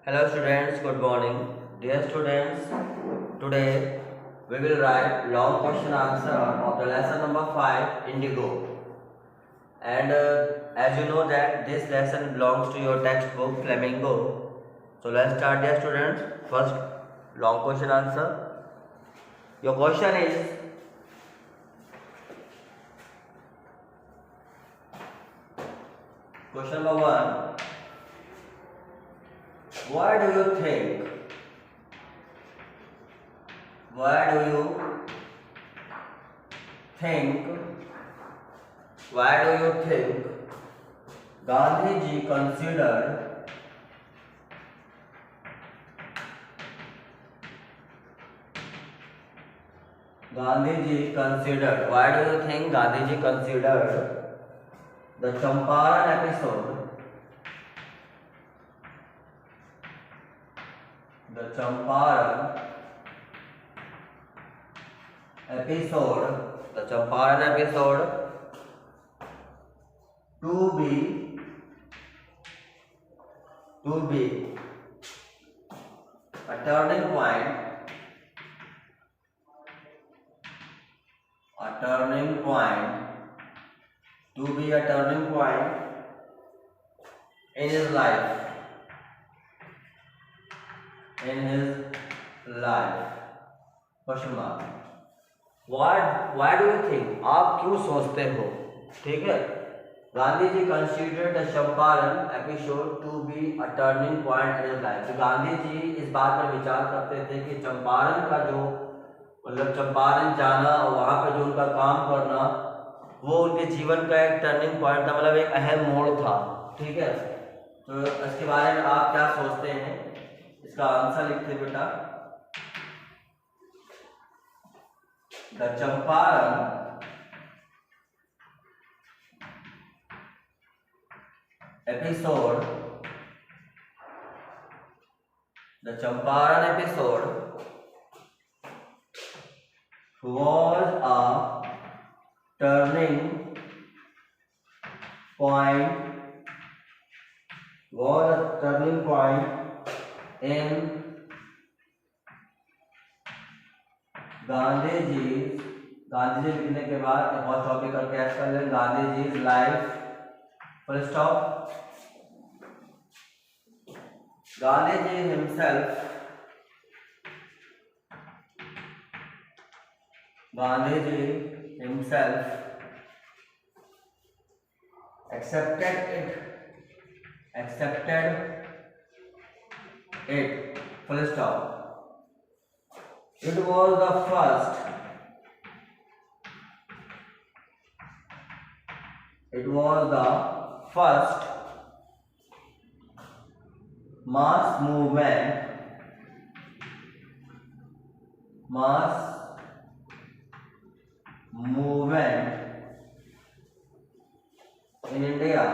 Hello students, good morning. Dear students, today we will write long question answer of the lesson number 5 Indigo. And as you know that this lesson belongs to your textbook Flamingo. So let's start, dear students. First long question answer. Your question is, question number 1. Why do you think why do you think Gandhi ji considered why do you think Gandhi ji considered the Champaran episode the Champaran episode to be a turning point in his life question mark. Why do you think, आप क्यों सोचते हो, ठीक है, Gandhi ji considered the Champaran episode to be a turning point in his life. Gandhi ji इस बात पर विचार करते थे कि चंपारण का जो मतलब चंपारण जाना और वहाँ पे जो उनका काम करना वो उनके जीवन का एक टर्निंग पॉइंट था, मतलब एक अहम मोड़ था, ठीक है। तो इसके बारे में आप क्या सोचते हैं, इसका आंसर लिखते बेटा। The Champaran episode was a turning point in Gandhi ji लिखने के बाद एक और टॉपिक करके ऐड कर लें, Gandhi ji life full stop. Gandhi ji himself accepted it full stop. It was the first mass movement in India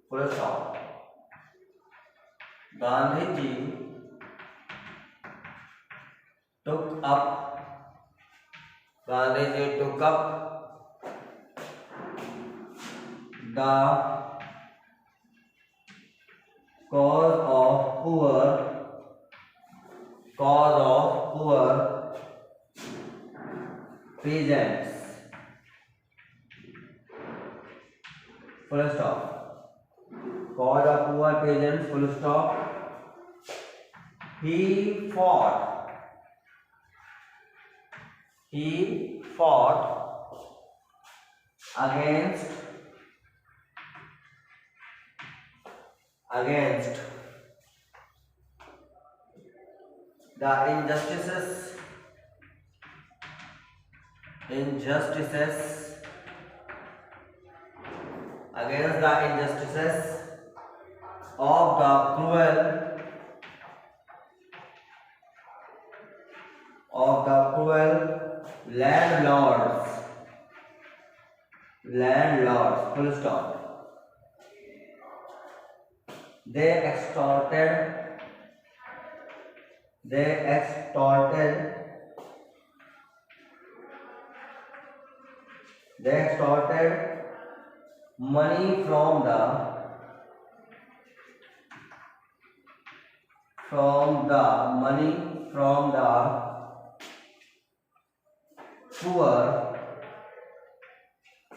full stop. Gandhi ji took up the cause of poor peasants full stop. Cause of poor peasants full stop. He fought against the injustices of the cruel landlords full stop. They extorted they extorted money from the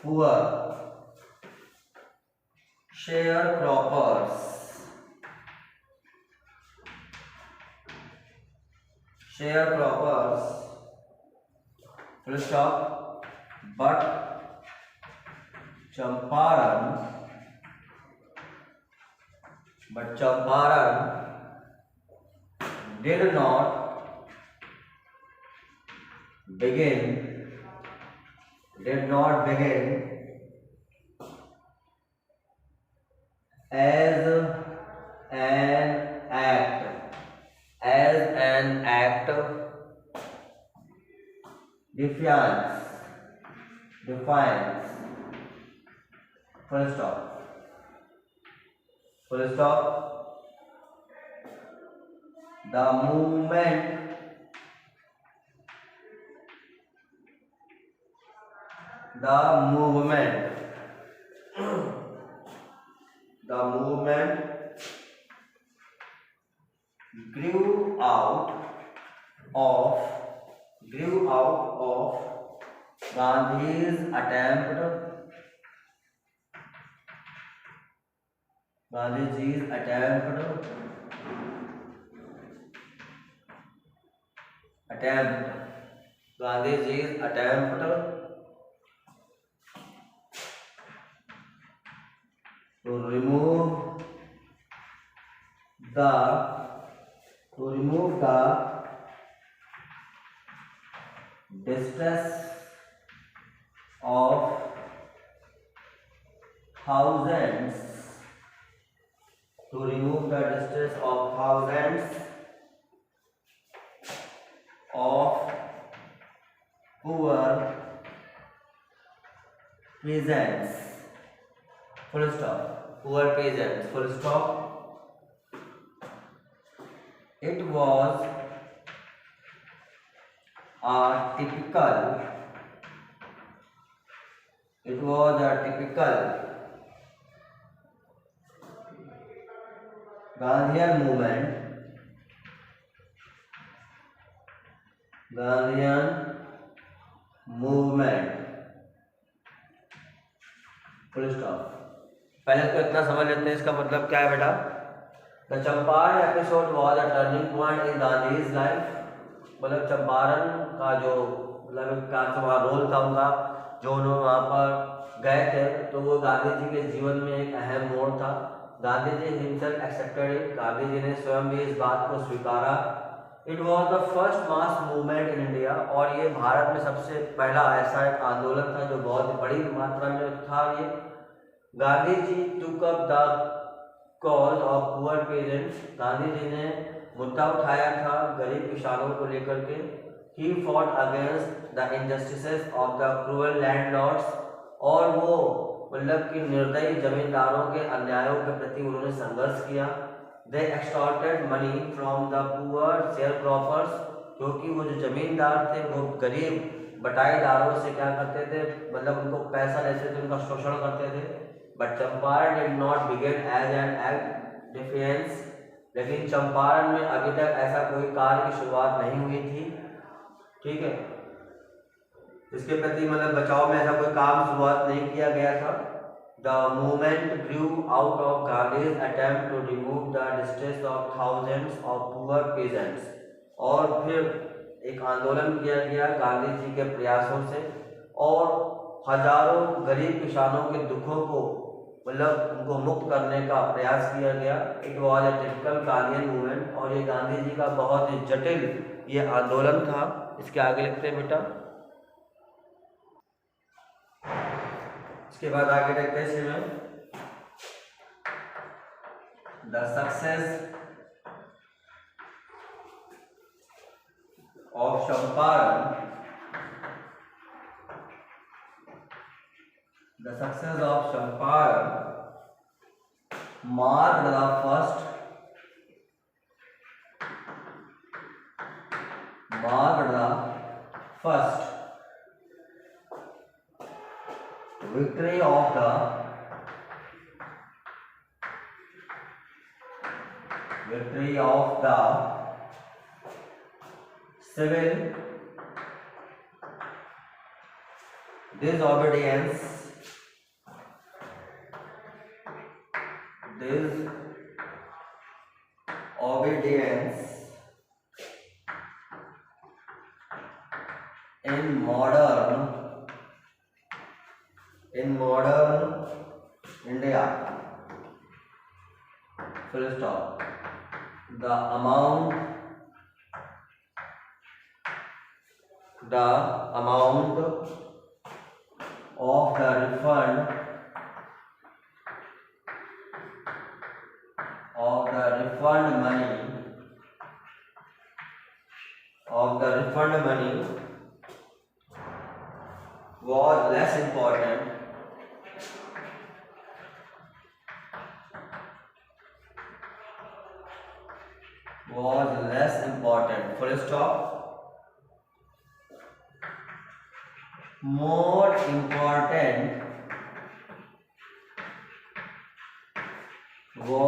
poor sharecroppers full stop. But Champaran did not begin as an act defiance full stop. The movement grew out of Gandhi's attempt to remove the distress of thousands of poor peasants full stop. It was a typical Gandhian movement full stop. पहले तो इतना समझ लेते हैं इसका मतलब क्या है बेटा. The Champaran episode was a turning point in Gandhi's life. मतलब चंपारण का जो मतलब क्या वहाँ रोल था उनका, जो उन्होंने वहाँ पर गए थे, तो वो गांधी जी के जीवन में एक अहम मोड़ था. Gandhi ji himself accepted it. Gandhi ji ने स्वयं भी इस बात को स्वीकारा. It was the first mass movement in India. और ये भारत में सबसे पहला ऐसा एक आंदोलन था जो बहुत बड़ी मात्रा में था. ये Gandhi ji took up the cause of poor peasants. Gandhi ji ने मुद्दा उठाया था गरीब किसानों को लेकर के. He fought against the injustices of the cruel landlords. और वो मतलब कि निर्दयी जमींदारों के अन्यायों के प्रति उन्होंने संघर्ष किया. दे extorted money from the poor शेयरक्रॉपर्स. क्योंकि वो जो जमींदार थे वो गरीब बटाईदारों से क्या करते थे, मतलब उनको पैसा लेते थे, उनका शोषण करते थे. But Champaran did not begin as an act defence. लेकिन चंपारण में अभी तक ऐसा कोई कार्य की शुरुआत नहीं हुई थी. ठीक है, इसके प्रति मतलब बचाव में ऐसा कोई काम शुरुआत नहीं किया गया था. The movement grew out of Gandhi's attempt to remove the distress of thousands of poor peasants. और फिर एक आंदोलन किया गया गांधी जी के प्रयासों से, और हजारों गरीब किसानों के दुखों को मतलब उनको मुक्त करने का प्रयास किया गया. It was a typical Gandhian movement. और ये गांधी जी का बहुत ही जटिल ये आंदोलन था. इसके आगे लिखते हैं बेटा. इसके बाद आगे देखते हैं इसमें the success of Champaran. The success of Champaran marked the first victory of the civil disobedience in modern India. Full stop. The amount of the refund money was less important full stop. More important was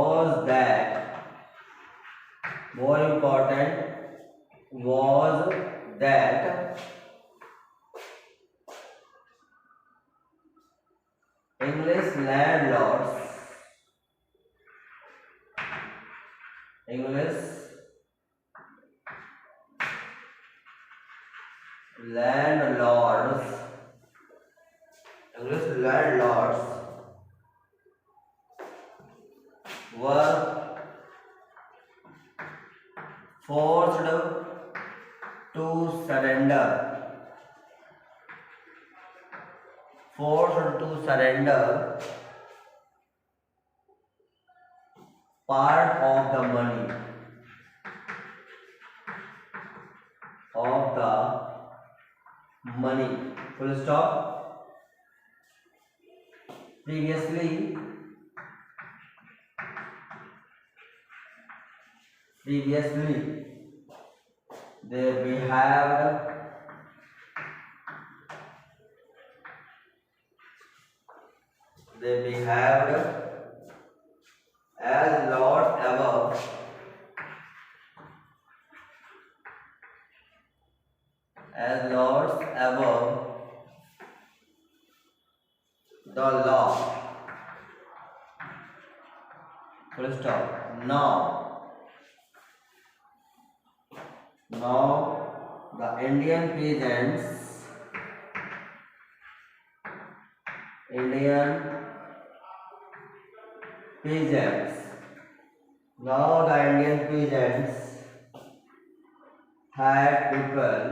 that English landlords were forced to surrender part of the money full stop. Previously they behaved as lords above the law. Full stop. Now the Indian peasants had people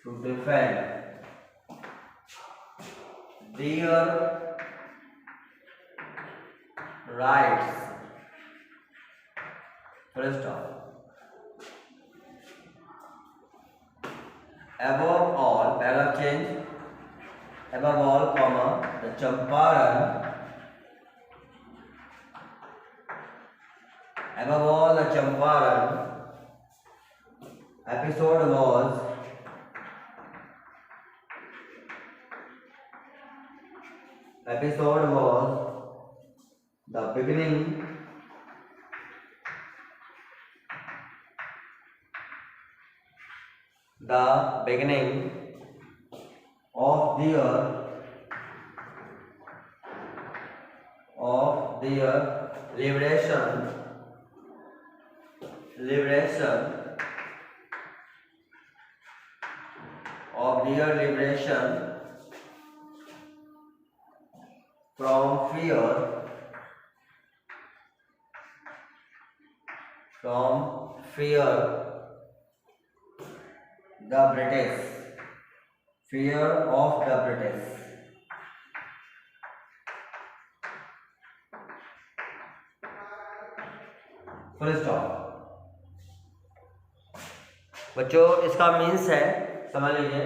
to defend their rights. Full stop. Above all, paragraph change. Above all, comma, the Champaran episode was the beginning of their liberation from fear of the British. Full stop. बच्चों इसका means है, समझ लीजिए,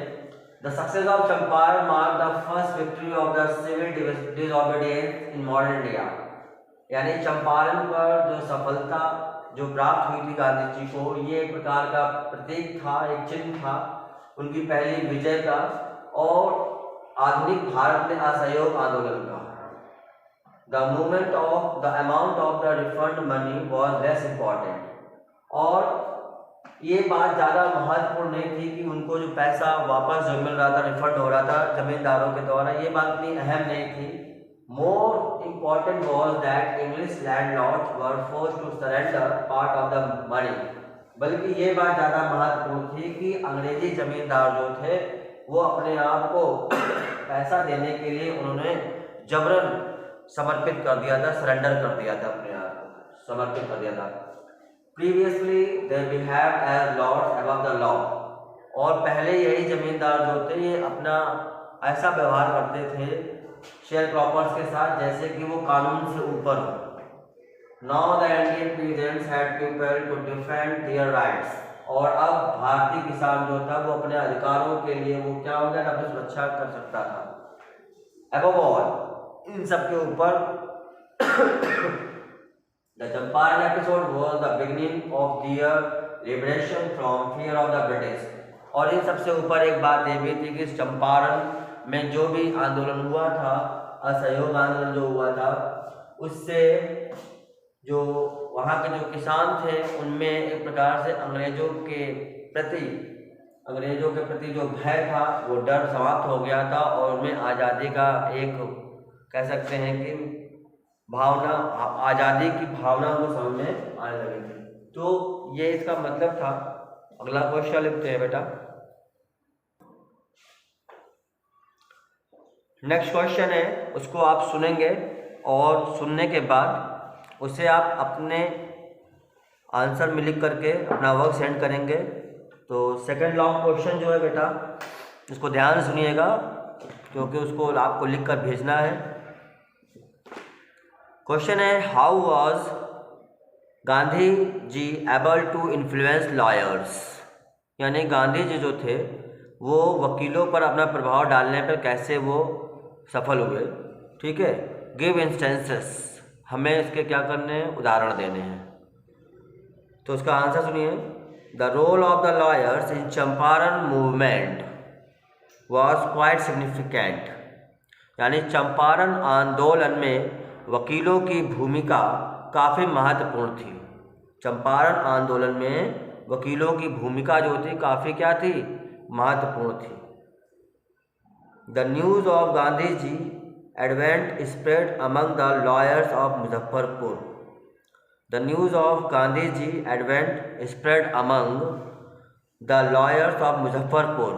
The success of Champaran marked the first victory of the civil disobedience in modern India. यानी चंपारण पर जो सफलता जो प्राप्त हुई थी गांधी जी को, ये एक प्रकार का प्रतीक था, एक चिन्ह था उनकी पहली विजय का और आधुनिक भारत में असहयोग आंदोलन का। The movement of the amount of the refund money was less important, और ये बात ज़्यादा महत्वपूर्ण नहीं थी कि उनको जो पैसा वापस जो मिल रहा था, रिफंड हो रहा था जमींदारों के द्वारा, ये बात इतनी अहम नहीं थी। More important was that English landlords were forced to surrender part of the money, बल्कि ये बात ज़्यादा महत्वपूर्ण थी कि अंग्रेजी जमींदार जो थे वो अपने आप को पैसा देने के लिए उन्होंने जबरन समर्पित कर दिया था, सरेंडर कर दिया था, अपने आप को समर्पित कर दिया था। Previously they behaved as lords above the law, और पहले यही जमींदार जो थे ये अपना ऐसा व्यवहार करते थे शेयर क्रॉपर्स के साथ जैसे कि वो कानून से ऊपर हो। Now the Indian peasants had people to defend their rights, और अब भारतीय किसान जो था वो अपने अधिकारों के लिए वो क्या हो गया था, अपनी सुरक्षा कर सकता था। Above all, इन सब के ऊपर The Champaran episode was the beginning of their liberation from fear of the British, और इन सबसे ऊपर एक बात ये भी थी कि चंपारण में जो भी आंदोलन हुआ था, असहयोग आंदोलन जो हुआ था, उससे जो वहाँ के जो किसान थे उनमें एक प्रकार से अंग्रेजों के प्रति जो भय था वो डर समाप्त हो गया था, और उनमें आज़ादी का एक कह सकते हैं कि भावना, आज़ादी की भावना को समझ में आने लगी थी। तो ये इसका मतलब था। अगला क्वेश्चन लिखते हैं बेटा। नेक्स्ट क्वेश्चन है, उसको आप सुनेंगे और सुनने के बाद उसे आप अपने आंसर में लिख करके अपना वर्क सेंड करेंगे। तो सेकंड लॉन्ग क्वेश्चन जो है बेटा, इसको ध्यान से सुनिएगा क्योंकि उसको आपको लिख कर भेजना है। क्वेश्चन है, how was Gandhi ji able to influence lawyers, यानी गांधी जी जो थे वो वकीलों पर अपना प्रभाव डालने पर कैसे वो सफल हुए। ठीक है, गिव इंस्टेंसेस, हमें इसके क्या करने हैं, उदाहरण देने हैं। तो उसका आंसर सुनिए। The role of the lawyers in Champaran movement was quite significant, यानी चंपारण आंदोलन में वकीलों की भूमिका काफ़ी महत्वपूर्ण थी। चंपारण आंदोलन में वकीलों की भूमिका जो थी काफ़ी क्या थी, महत्वपूर्ण थी। The news of Gandhi ji advent spread among the lawyers of Muzaffarpur, the news of Gandhi ji advent spread among the lawyers of Muzaffarpur,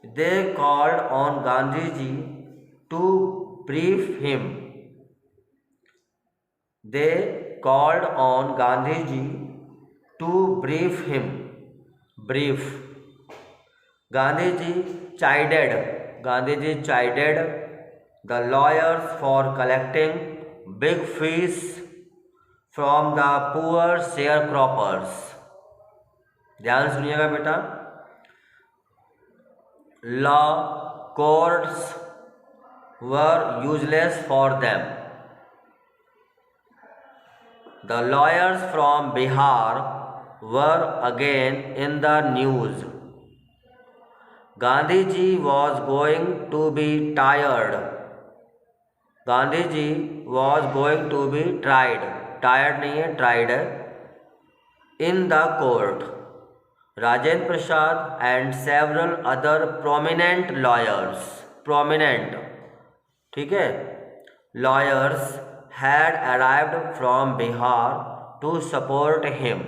they called on Gandhi ji to brief him, they called on Gandhi ji to brief him, brief. Gandhi ji chided the lawyers for collecting big fees from the poor sharecroppers. ध्यान सुनिएगा बेटा। Law courts were useless for them. The lawyers from Bihar were again in the news. Gandhi ji was going to be tired. Gandhi ji was going to be tried. Tired नहीं है, tried है। In the court, Rajendra Prasad and several other prominent lawyers, prominent, ठीक है, lawyers had arrived from Bihar to support him.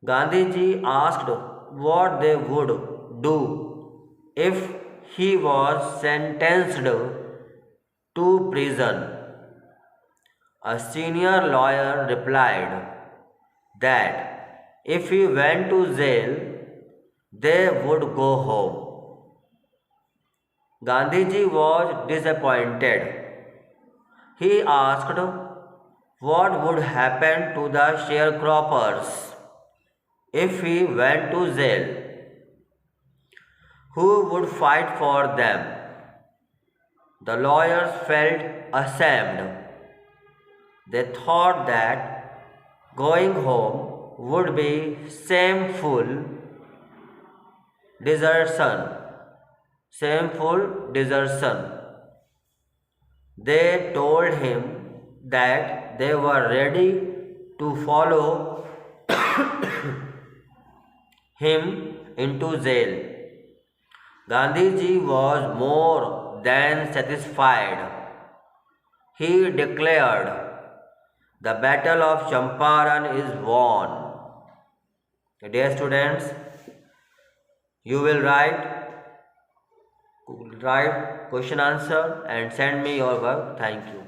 Gandhi ji asked what they would do if he was sentenced to prison. A senior lawyer replied that if he went to jail, they would go home. Gandhi ji was disappointed. He asked what would happen to the sharecroppers if he went to jail. who would fight for them. The lawyers felt ashamed. They thought that going home would be shameful desertion. They told him that they were ready to follow him into jail. Gandhiji was more than satisfied. He declared, "The battle of Champaran is won." Dear students, you will write question answer and send me your work. Thank you.